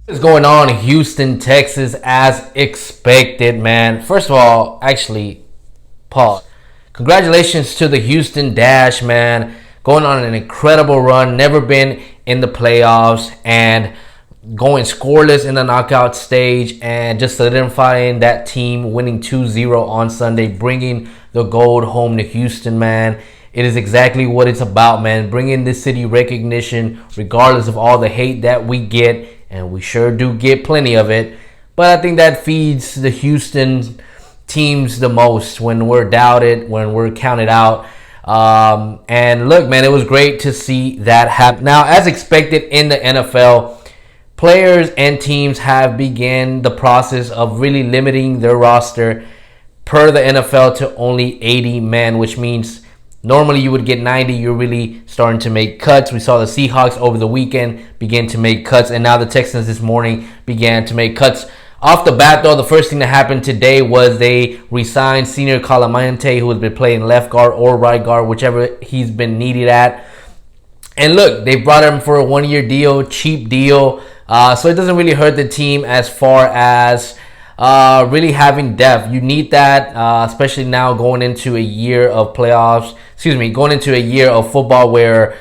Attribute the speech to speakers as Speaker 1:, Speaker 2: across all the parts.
Speaker 1: What's going on in Houston, Texas, as expected, man? First of all, actually, pause. Congratulations to the Houston Dash, man. Going on an incredible run. Never been in the playoffs and going scoreless in the knockout stage and just solidifying that team, winning 2-0 on Sunday, bringing the gold home to Houston, man. It is exactly what it's about, man. Bringing this city recognition, regardless of all the hate that we get, and we sure do get plenty of it. But I think that feeds the Houston teams the most when we're doubted, when we're counted out. And look, man, it was great to see that happen. Now, as expected in the NFL, players and teams have begun the process of really limiting their roster per the NFL to only 80 men, which means normally you would get 90. You're really starting to make cuts. We saw the Seahawks over the weekend begin to make cuts, and now the Texans this morning began to make cuts. Off the bat, though, the first thing that happened today was they re-signed Senior Calamante, who has been playing left guard or right guard, whichever he's been needed at. And look, they brought him for a one-year deal, cheap deal. So it doesn't really hurt the team as far as really having depth. You need that, especially now going into a year of playoffs. Going into a year of football where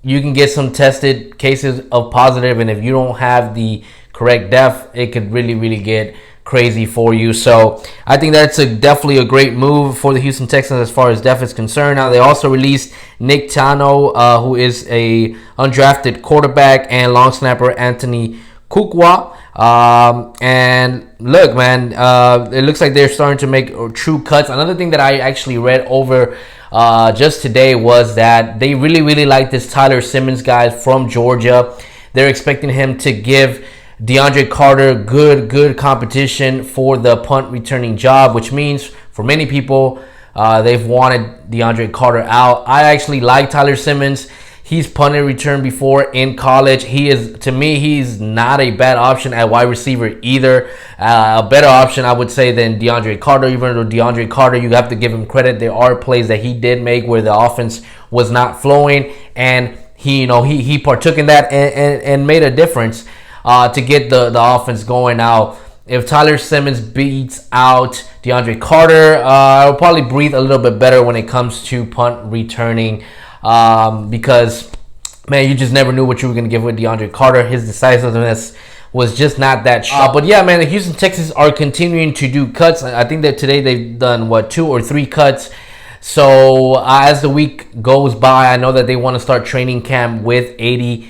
Speaker 1: you can get some tested cases of positive, and if you don't have the correct depth, it could really, really get crazy for you. So I think that's definitely a great move for the Houston Texans as far as depth is concerned. Now they also released Nick Tano, who is a undrafted quarterback, and long snapper Anthony Kukwa. And look, man, it looks like they're starting to make true cuts. Another thing that I actually read over just today was that they really, really like this Tyler Simmons guy from Georgia. They're expecting him to give DeAndre Carter good competition for the punt returning job, which means for many people, they've wanted DeAndre Carter out. I actually like Tyler Simmons. He's punted return before in college. To me, he's not a bad option at wide receiver either. A better option, I would say, than DeAndre Carter. Even though DeAndre Carter, you have to give him credit. There are plays that he did make where the offense was not flowing, and he partook in that and made a difference to get the offense going. Now, if Tyler Simmons beats out DeAndre Carter, I'll probably breathe a little bit better when it comes to punt returning. Because, man, you just never knew what you were going to give with DeAndre Carter. His decisiveness was just not that sharp. But, yeah, man, the Houston Texans are continuing to do cuts. I think that today they've done, 2 or 3 cuts. So, as the week goes by, I know that they want to start training camp with 80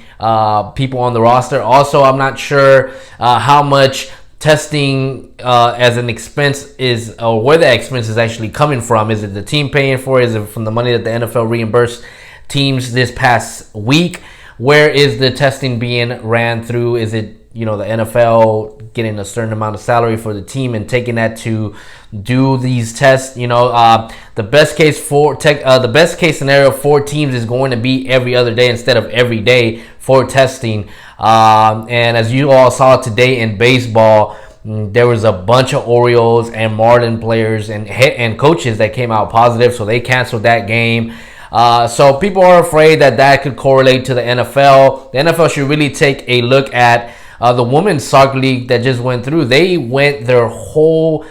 Speaker 1: people on the roster. Also, I'm not sure how much testing as an expense is, or where the expense is actually coming from. Is it the team paying for it? Is it from the money that the NFL reimbursed teams this past week? Where is the testing being ran through? Is it, the NFL getting a certain amount of salary for the team and taking that to do these tests? The best case scenario for teams is going to be every other day instead of every day for testing. And as you all saw today in baseball, there was a bunch of Orioles and Marlin players and coaches that came out positive, so they canceled that game. So people are afraid that could correlate to the NFL. The NFL should really take a look at the women's soccer league that just went through. They went their whole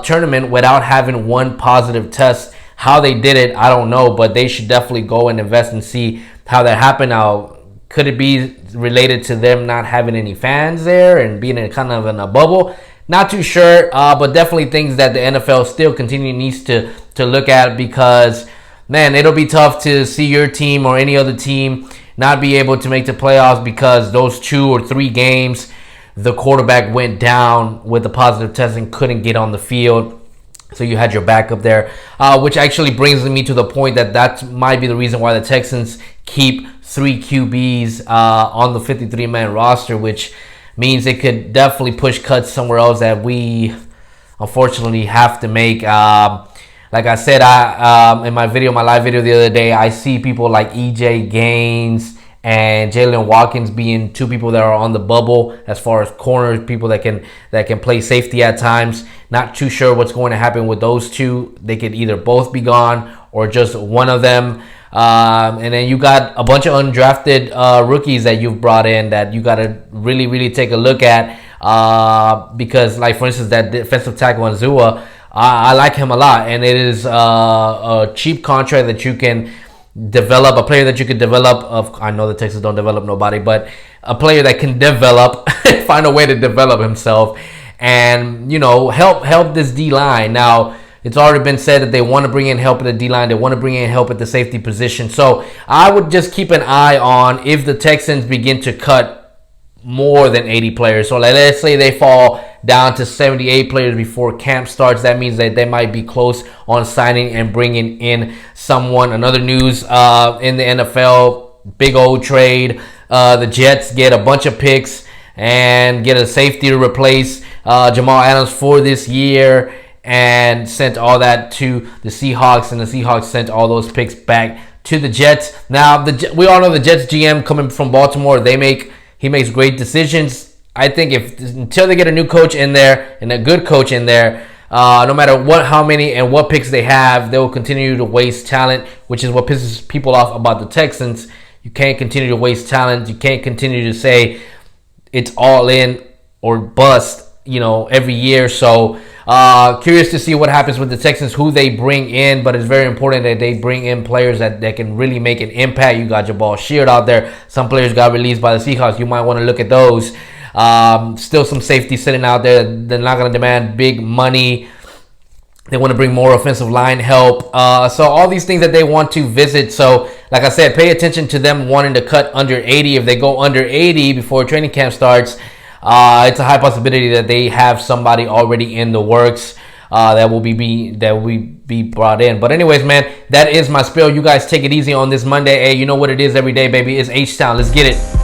Speaker 1: tournament without having one positive test. How they did it, I don't know, but they should definitely go and invest and see how that happened. Now, could it be related to them not having any fans there and being in a bubble? Not too sure, but definitely things that the NFL still needs to look at, because, man, it'll be tough to see your team or any other team not be able to make the playoffs because those 2 or 3 games the quarterback went down with the positive testing, couldn't get on the field. So you had your backup there, which actually brings me to the point that might be the reason why the Texans keep 3 QBs on the 53-man roster, which means it could definitely push cuts somewhere else that we unfortunately have to make. Like I said, in my live video the other day, I see people like EJ Gaines and Jalen Watkins being 2 people that are on the bubble as far as corners, people that can play safety at times. Not too sure what's going to happen with those 2. They could either both be gone or just one of them. And then you got a bunch of undrafted rookies that you've brought in that you got to really, really take a look at. Because, like, for instance, that defensive tackle Anzua, I like him a lot. And it is a cheap contract that you can develop, a player that you could develop. I know the Texans don't develop nobody, but a player that can develop, find a way to develop himself and, help this D-line. Now, it's already been said that they want to bring in help at the D-line. They want to bring in help at the safety position. So I would just keep an eye on if the Texans begin to cut more than 80 players. So let's say they fall down to 78 players before camp starts. That means that they might be close on signing and bringing in someone. Another news in the NFL, big old trade. The Jets get a bunch of picks and get a safety to replace Jamal Adams for this year, and sent all that to the Seahawks, and the Seahawks sent all those picks back to the Jets. Now, we all know the Jets GM coming from Baltimore. He makes great decisions. I think until they get a new coach in there and a good coach in there, no matter how many and what picks they have, they will continue to waste talent, which is what pisses people off about the Texans. You can't continue to waste talent. You can't continue to say it's all in or bust, every year. So curious to see what happens with the Texans, who they bring in, but it's very important that they bring in players that can really make an impact. You got Jabal Sheard out there. Some players got released by the Seahawks. You might want to look at those. Still some safety sitting out there. They're not going to demand big money. They want to bring more offensive line help. So all these things that they want to visit. So like I said, pay attention to them wanting to cut under 80. If they go under 80 before training camp starts, it's a high possibility that they have somebody already in the works that will be brought in. But anyways, man, that is my spiel. You guys take it easy on this Monday. Hey, you know what it is every day, baby. It's H-Town. Let's get it.